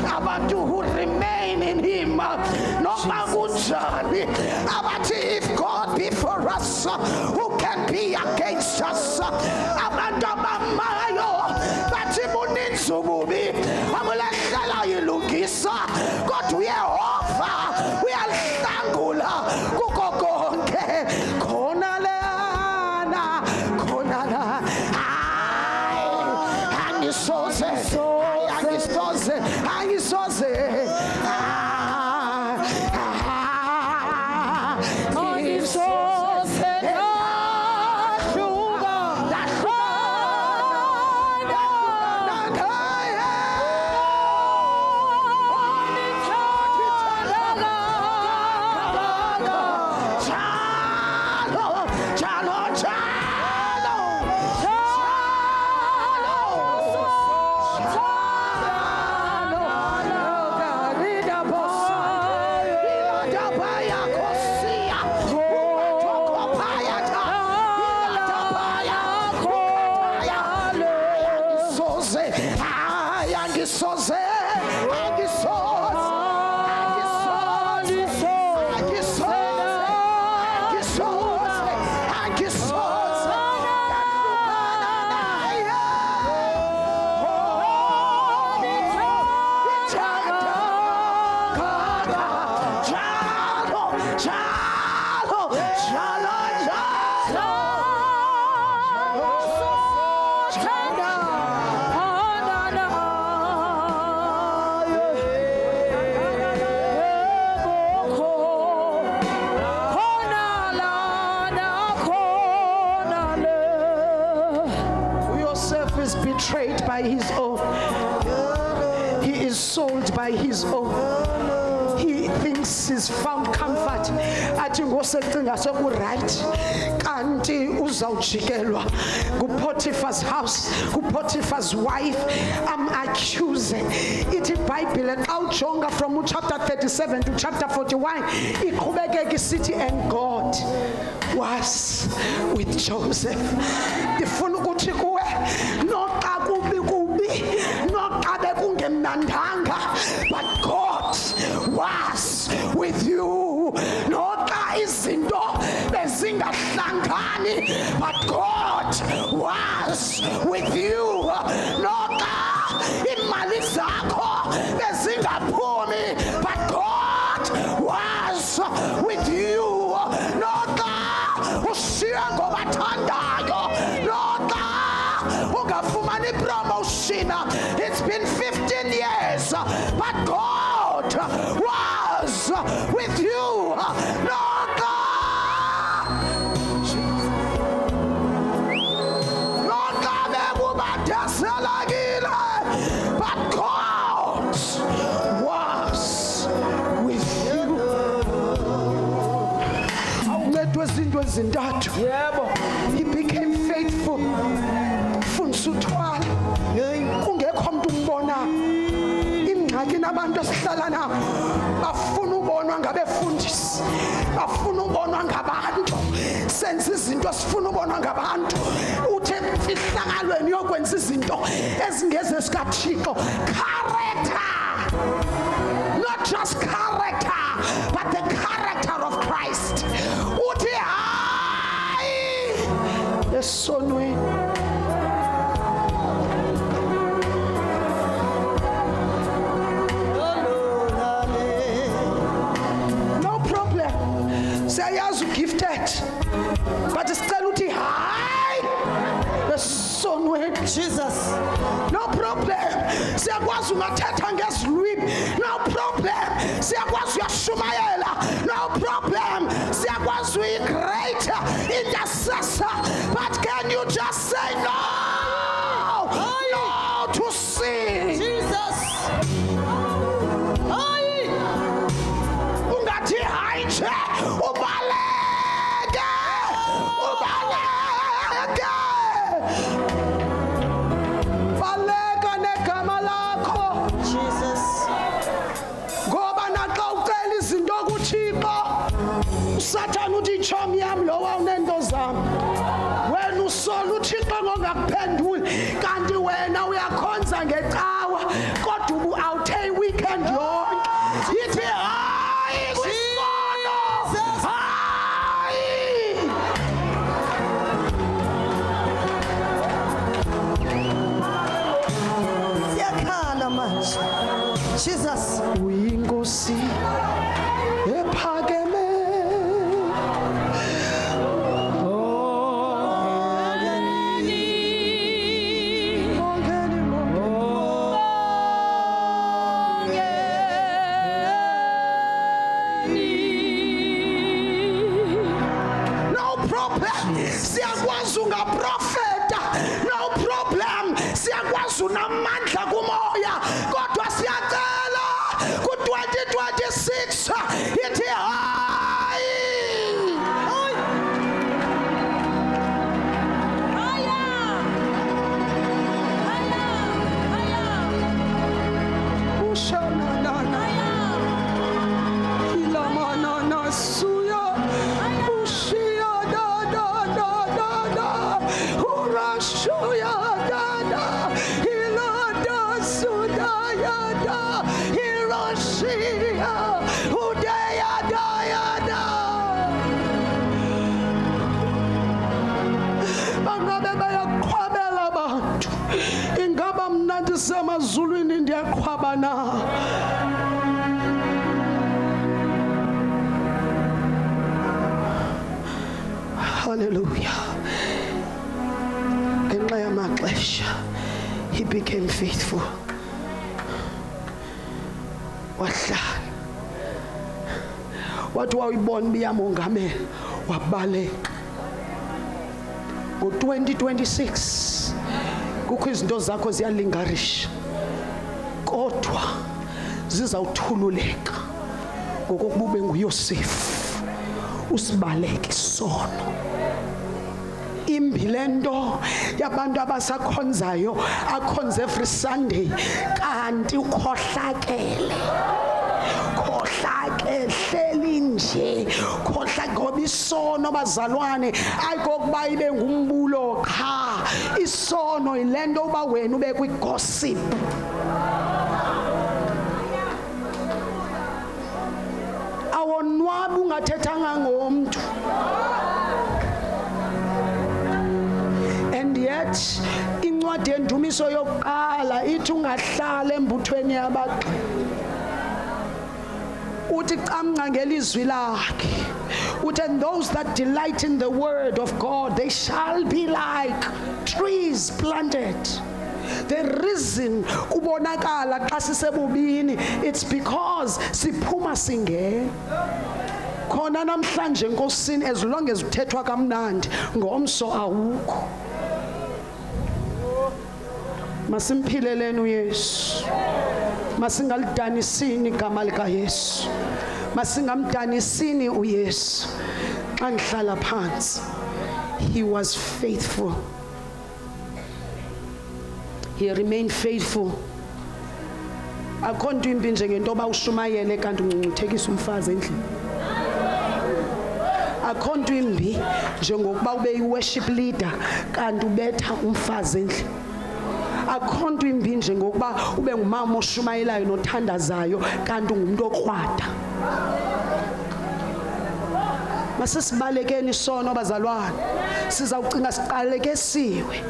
abantu who remain in him. Noma kunjani abathi if God be for us, who can be against us? Abantu abamayo bathi buninzi ububi amulahlala yilungisa kodwa uyehova uyahlangula kuko konke khona lana angisoze betrayed by his own. He is sold by his own. He thinks he's found comfort. Athi ngosecinga soku-right kanti uzawujikelwa kuPotiphar's house, kuPotiphar's wife. I'm accusing. Ithi iBhayibhile xa ujonga from chapter 37 to chapter 41 iqhubekeka isithi and God was with Joseph. Ndifuna ukuthi kuwe noxa kubi noxa bekungemnandanga, but God was with you. Noxa izinto bezingahlangani, but God was with you. Noxa imali zakho bezingaphumi, but God was with you. Noxa ushiya ngobathandayo, noxa ungafumani promotion. It's been 15 years, but God was with you. Noxa bekubadeselekile, but God was with you. Awuncedwe izinto ezintathu. Yebo. He became faithful. Funsuthwala. Kungekho umuntu umbona. Ingxaki nabantu esihlala nabo bafuna ubonwa ngabefundisi, bafuna ubonwa ngabantu, senza izinto esifuna ubonwa ngabantu. Uthe imfihlakalweni yokwenza izinto ezingeze sikaThixo. Character, not just character, but the character of Christ. Uthi hayi esonweni. Siyayazi gifted, but sicela uthi hayi esonweni. Jesus, no problem. Siyakwazi ungathetha ngezilwimi, no problem. Siyakwazi uyashumayela, no problem. Siyakwazi uyi-great intercessor, but can you just say no? No to sin. Jesus. Ungathi hayi nje ubaleke. Baleka negama lakho. Jesus. Ngoba naxa ucela izinto kuThixo, uSathane uthi chomi yami lo wawunento zami. Wena usola uThixo ngongakuphenduli, kanti wena uyakhonza ngecawa, kodwa awuthe week Jesus. Uyinkosi ephakeme. No problem. Siyakwazi ungaprofeta. No problem. Siyakwazi unamandla kumoya. Kodwa siyacela ku-2026 ithi hayi. Ushanana ilamanana suya ushia da urashuya da ilada sudaya da hiroshia udaya da bangabe bayaqhwabela abantu ingaba mna ndisemazulwini ndiyaqhwaba na. Hallelujah. Ngenxa yamaxesha he became faithful. Wahlala wathi wayibona biyamongamela wabaleka. Ngo-2026 kukho izinto zakho ziyalingarisha kodwa zizawuthululeka ngokokuba ube nguYosefu usibaleke isono. Imbi lento yabantu abasakhonzayo akhonze every Sunday kanti ukhohlakele hleli nje khohla ngoba isono bazalwane ayikokuba ibe ngumbulo qha. Isono yilento uba wena ube kwi-gossip. Awonwabi ungathethanga ngomntu. And yet incwadi yendumiso yokuqala ithi ungahlala embuthweni yabagqili. Uthi camnca ngelizwi lakhe. Uthi and those that delight in the word of God, they shall be like trees planted. The reason kubonakala xa sisebubini, it's because siphuma singena. Khona namhlanje Nkosini, as long as uthethwa kamnandi ngomso awukho. Masimphileleni uYesu. Masingalidanisini igama likaYesu. Masingamdanisini uYesu. Xa ngihlala phansi, he was faithful. He remained faithful. Akho nto imbi njengento yoba ushumayele kanti ungcungcuthekisa umfazi endlini. Akho nto imbi njengokuba ube yi-worship leader kanti ubetha umfazi endlini. Akho nto imbi njengokuba ube ngumama oshumayelayo nothandazayo kanti ungumntu okrwada. Masisibalekeni isono bazalwane. Sizawucinga siqalekesiwe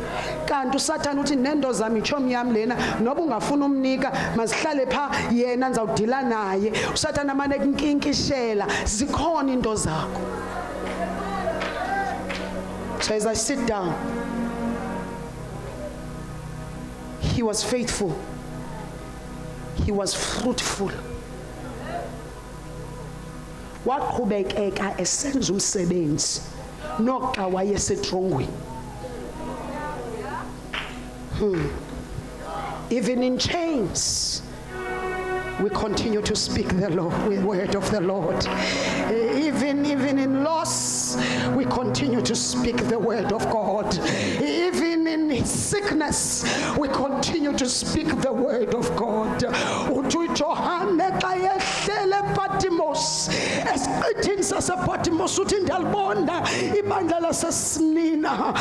kanti uSathane uthi nento zami itshomi yam lena noba ungafuna umnika masihlale pha yena ndizawudila naye. uSathane amane kunkinkishela zikhona into zakho. So as I sit down, he was faithful. He was fruitful. Waqhubekeka esenza umsebenzi noxa wayesetrongweni. Even in chains, we continue to speak the word of the Lord. Even in loss, we continue to speak the word of God. Even in sickness, we continue to speak the word of God. uJohane xa yehlele Patmos, esiqithini sasePatmos uthi ndiyalibona ibandla laseSmina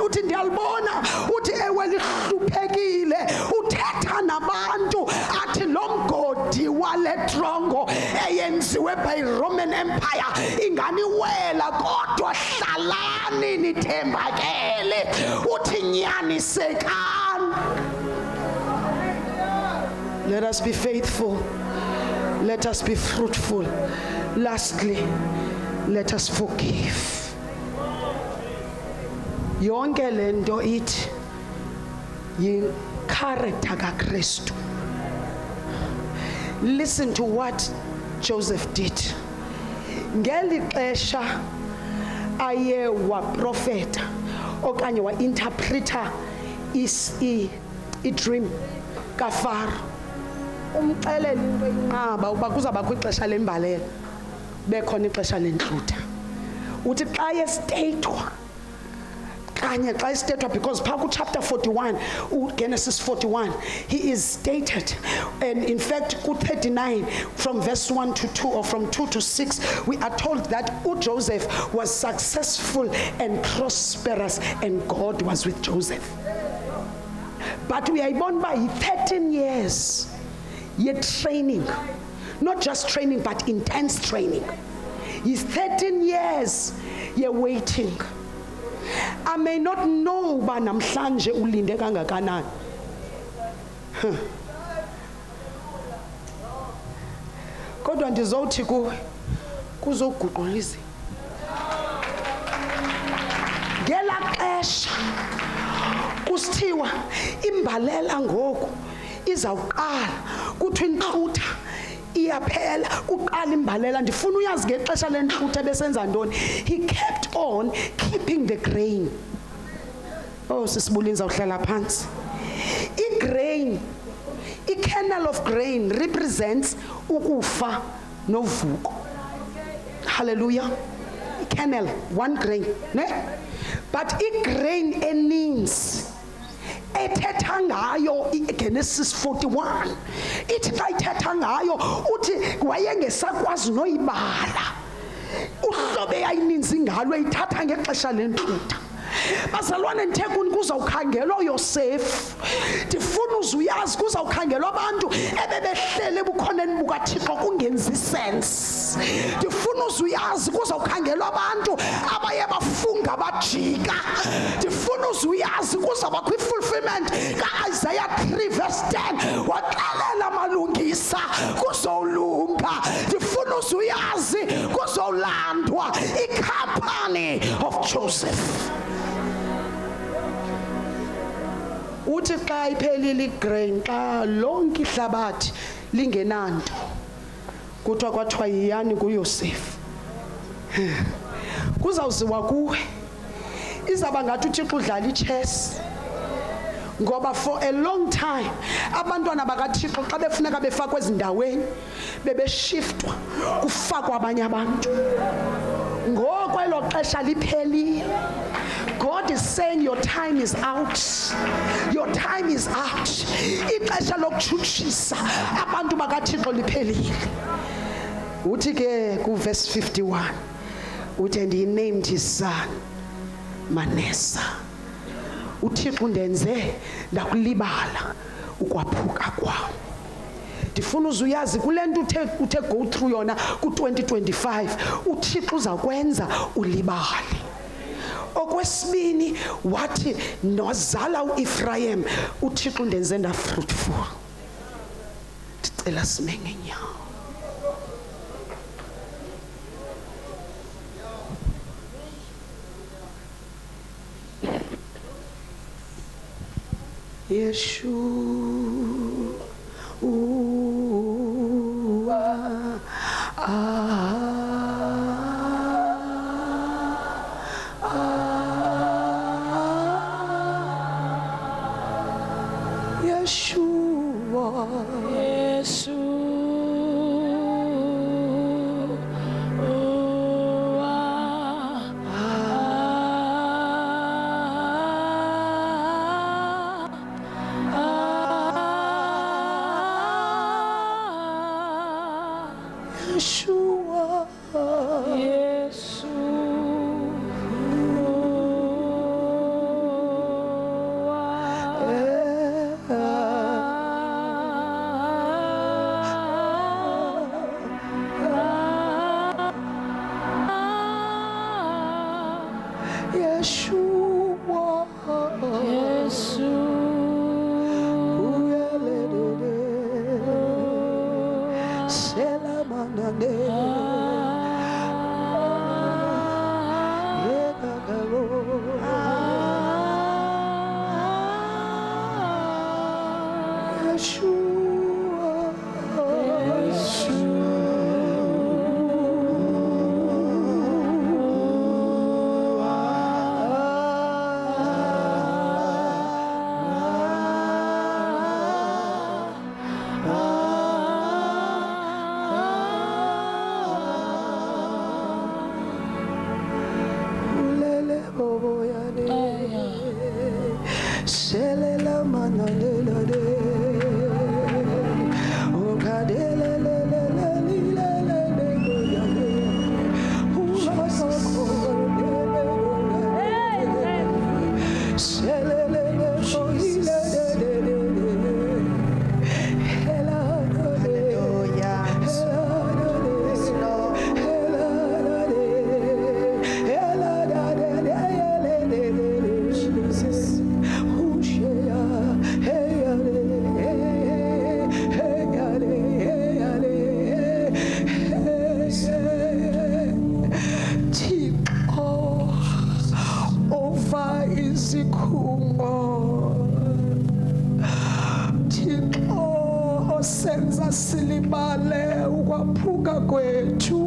uthi ndiyalibona, uthi ewe lihluphekile, uthetha nabantu athi lo mgodi wale trongo eyenziwe by Roman Empire inganiwela, kodwa hlalani nithembakele, uthi nyanisekani. Let us be faithful. Let us be fruitful. Lastly, let us forgive. Yonke lento ithi yi-character kaKristu. Listen to what Joseph did. Ngeli xesha aye waprofeta okanye wa-interpreta i-dream kaFaro, umxelela into inqaba uba kuzawubakho ixesha lembalela, bekhona ixesha lentlutha. Uthi xa yesteyithwa kanye xa isitethwa, because phaa ku-chapter 41, Genesis 41, he is stated, and in fact ku-39 from verse 1 to 2 or from 2 to 6, we are told that Joseph was successful and prosperous and God was with Joseph. But we are born by 13 years yet training, not just training but intense training. He's 13 years you're waiting. I may not know uba namhlanje ulinde kangakanani. Kodwa ndizothi kuwe kuzoguqula izinto. Ngela xesha kusithiwa imbalela ngoku izawuqala, kuthiwa intlutha iyaphela, uqala imbalela. Ndifuna uyazi ngexesha lentlutha besenza ntoni. He kept on keeping the grain. Oh sisibulinza uhlala phansi. I-grain, i-kernel of grain represents ukufa novuko. Hallelujah. Kernel, one grain, ne? But i-grain eninzi ethetha ngayo iGenesis 41, ithi xa ithetha ngayo uthi wayengesakwazi noyibala uhlobo eyayininzi ngalo eyithatha ngexesha lentlutha. Bazalwane ndithe kuni kuzawukhangelwa uYosefu, ndifuna uzuyazi kuzawukhangelwa abantu ebebehlele ebukhoneni bukaThixo kungenzi sense. Ndifuna uzuyazi kuzawukhangelwa abantu abaye bafunga bajika. Ndifuna uzuyazi kuzawubakho i-fulfillment ka-Isaiah 3 verse 10, waxelela malungisa kuzolunga. Ndifuna uzuyazi kuzowulandwa i-company of Joseph. Uthi xa iphelile igrain, xa lonke ihlabathi lingenanto, kuthiwa kwathiwa yiyani kuYosefu. Kuzawuziwa kuwe, izawuba ngathi uThixo udlala ichess. Ngoba for a long time abantwana bakaThixo xa befuneka befakwe ezindaweni bebeshiftwa kufakwa abanye abantu. Ngoku elo xesha liphelile. God is saying your time is out. Your time is out. Ixesha lokutshutshisa abantu bakaThixo liphelile. Uthi ke ku verse 51, uthi and he named his son Manasseh. uThixo ndenze ndakulibala ukwaphuka kwawo. Ndifuna uzuyazi kule nto uthe go through yona ku-2025 uThixo uzakwenza ulibale. Okwesibini wathi nozala uEfrayem uThixo ndenze ndafruitful. Ndicela sime ngenyawo. Yeshua, Yeshua. senza silibale ukwaphuka kwethu.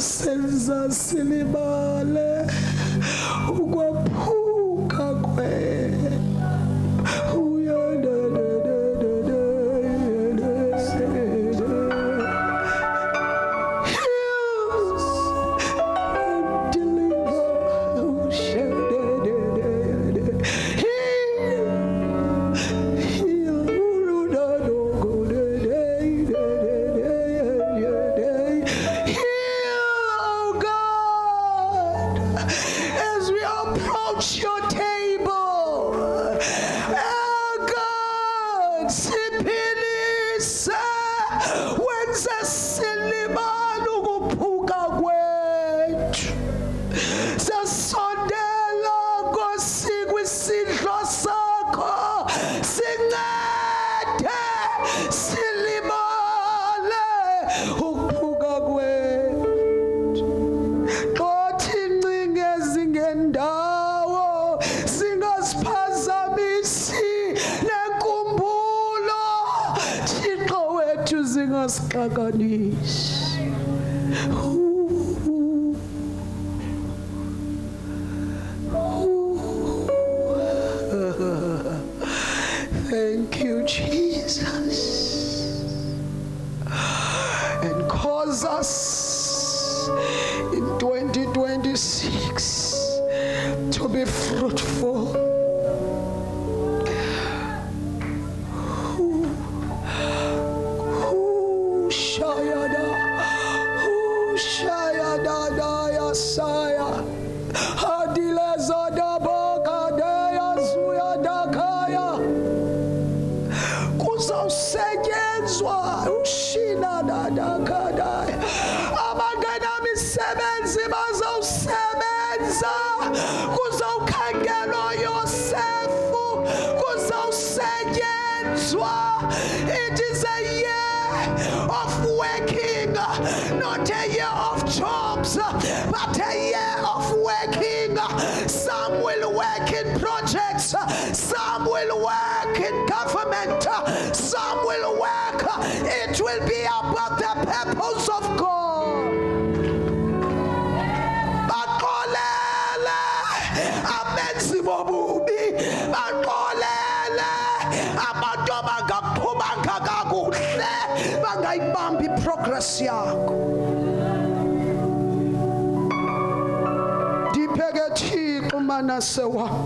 Senza silibale ukwaphuka kwethu. Your table, oh God, siphilise wenze silibale ukuphuka kwethu. Sasondela Nkosi kwisidlo sakho, sincede silibale ukuphuka kwethu. Qothi ingcinga ezingendawo nenkumbulo Thixo wethu zingasixakanisi. Thank you, Jesus, and cause us in 2026 to be fruitful. Kuzawusetyenzwa ushina dadakadaya, abangenamisebenzi bazawusebenza, kuzawukhangelwa Yosefu, kuzawusetyenzwa. It is a year of working not a year of jobs, but a year of working. Some will work in projects, some will work in government, some will work. It will be about the purpose of God. Bakolele amenzi bobubi, bakolele abantu abangaqhuba kakuhle, bangayibambi progress yakho. Ndipheke Thixo Manase wami,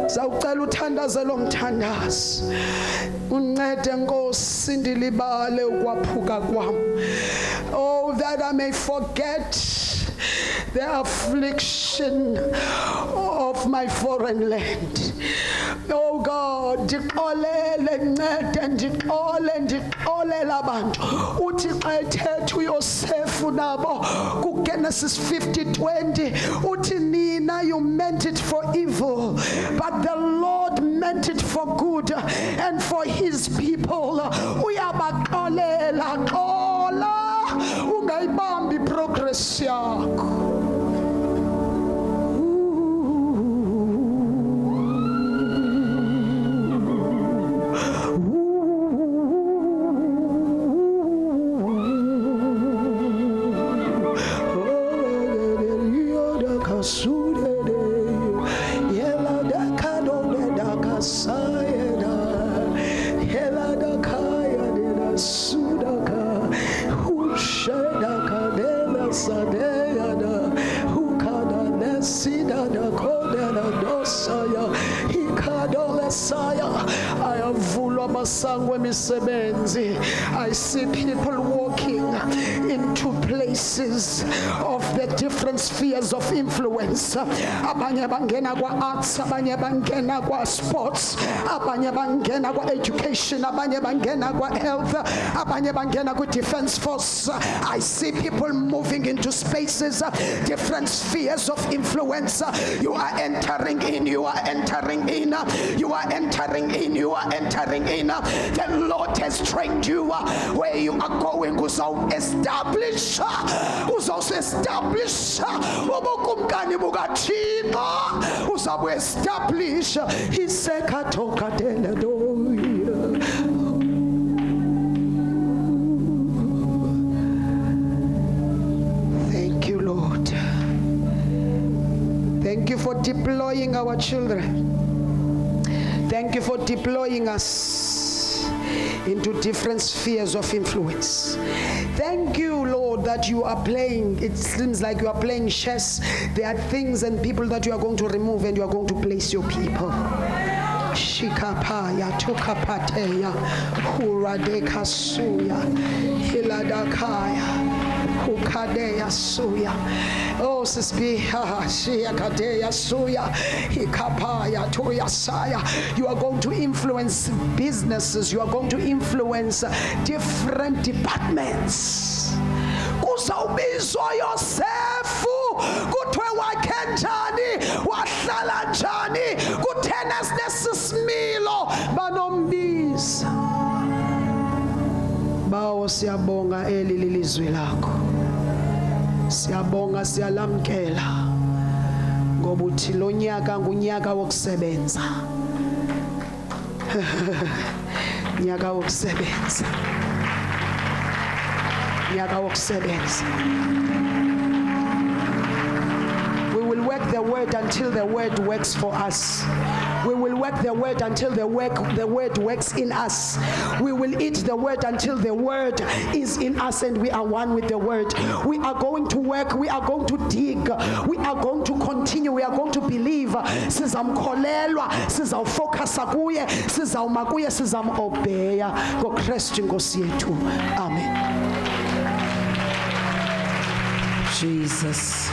zawucela uthandaze lo mthandazi, uncede Nkosi ndilibale ukwaphuka kwami. Oh, that I may forget the affliction of my foreign land. Oh God, ndixolele, ncede, ndixolele abantu. Uthi xa ethetha uYosefu nabo kuGenesis 50:20, uthi nina you meant it for evil, but the Lord meant it for good and for his people. Uyabaxolela, xola, ungayibambi progress yakho. I see people walking into places of the different spheres of influence. Abanye bangena kwa arts, abanye bangena kwa sports, abanye bangena kwa education, abanye bangena kwa health, abanye bangena kwa defense force. I see people moving into spaces, different spheres of influence. You are entering in, you are entering in, you are entering in, you are entering in. The Lord has trained you where you are going. Establish ubukumkani bukaThixo, uzabu establish isekatokatela doya. Thank you, Lord. Thank you for deploying our children. Thank you for deploying us into different spheres of influence. Thank you, Lord, that you are playing. It seems like you are playing chess. There are things and people that you are going to remove and you are going to place your people. Shikapaya, Tukapateya, Huradekasuya, Hiladakaya. Suya. Oh, Sisbi, Shia Kadeya Suya, Hikapaya, Toya Saya. You are going to influence businesses, you are going to influence different departments. Uzawubizwa Yosefu, kuthiwe wakhe njani, wahlala njani, kuthena sinesimilo banombiza. Bawo siyabonga eli lilizwi lakho. Siyabonga, siyalamkela ngoba uthi lo nyaka ngunyaka wokusebenza. Nyaka wokusebenza. Nyaka wokusebenza. We will work the word until the word works for us. We will work the word until the word works in us. We will eat the word until the word is in us and we are one with the word. We are going to work, we are going to dig, we are going to continue, we are going to believe. Sizamkholelwa, sizawufocusa kuye, sizawuma kuye, sizamobeya ngoKristu Nkosi yethu. Amen. Jesus.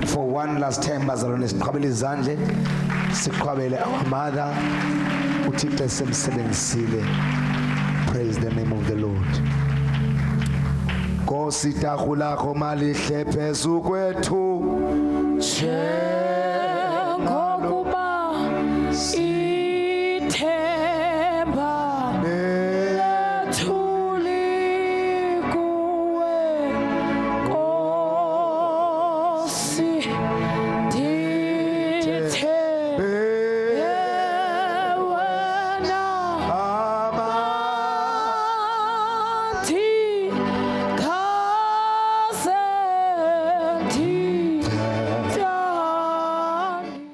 For one last time, bazalwane siqhubele izandle, siqhubele our mother, uThixo esemsebenzisile. Praise the name of the Lord. Nkosi itafula lakho malihle phezu kwethu.